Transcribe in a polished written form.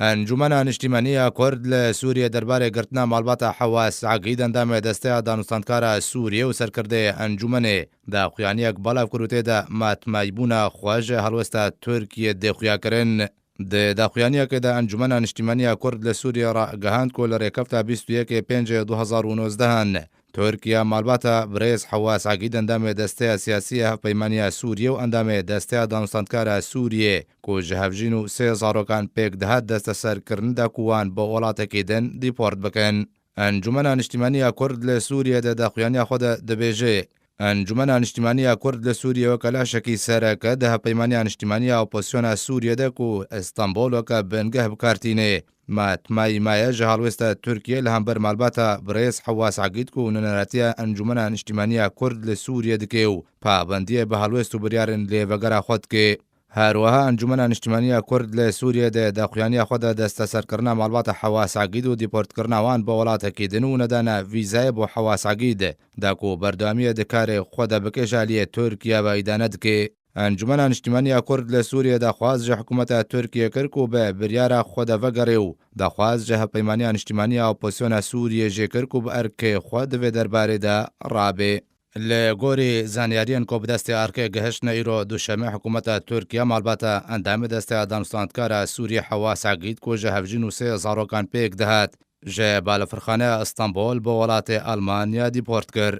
انجمن نیشتیمانی کرد لسوریه درباره گرتنا مالبات حواس عقید اندام دسته دانستاندکار سوریه و سرکرده انجمن دا خویانیک بالا کروته دا ماتمایبونا خواج هلوستا ترکیه ده خویا کرن د داخویانیه که د انجمن نیشتیمانی کرد لسوریه را گهاند کو لریکفتا 21/5/2019 ترکیه مالباتا برئیس حواس عقید اندام دسته سیاسی هفپیمانی سوریه و اندام دسته دانستاندکار سوریه کو جهفجین و 3 زاروکان پیک دهات دست سرکرن دا کوان با ولاتکی دن دیپورت بکن. انجمن نیشتیمانی کرد لسوریه د داخویانی خود دبیجه انجمن نیشتیمانی کرد لسوریه و کلاشکی سرکه ده پیمانی نیشتیمانی اپوزیسیون سوریه ده کو استانبول و که بنگه بکارتینه ماتمای مایه جهالوست ترکیه لهمبر مالباتا برئیس حواس عقید کو ننراتی انجمن نیشتیمانی کرد لسوریه دکه و پابندی به هلوست و بریارن لیوگر خود که هروها انجمن نیشتیمانی کرد لسوریه ده داخویانی خود دست سرکرنا مالبات حواس عقید و دیپورت کرناوان با ولاتکی دنو ندانا ویزای با حواس عقید داکو بردامی دکار خود بکشالی ترکیه و ایداند که انجمن نیشتیمانی کرد لسوریه دخواز حکومت ترکیه کرکو به بریار خود وگریو دخواز پیمانی نیشتیمانی اپوزیسیون سوریه جکرکو به ارک خود و درباره دا رابه لگوری زانیاریان کو بدست ارکه گهشن ایرو دوشمه حکومت ترکیه مالباتا اندام دست دانستاندکار سوریه حواس عقید کو جهفجین و 3 زاروکان پیک دهات جه بالفرخانه استانبول با ولات آلمانیا دیپورت کر.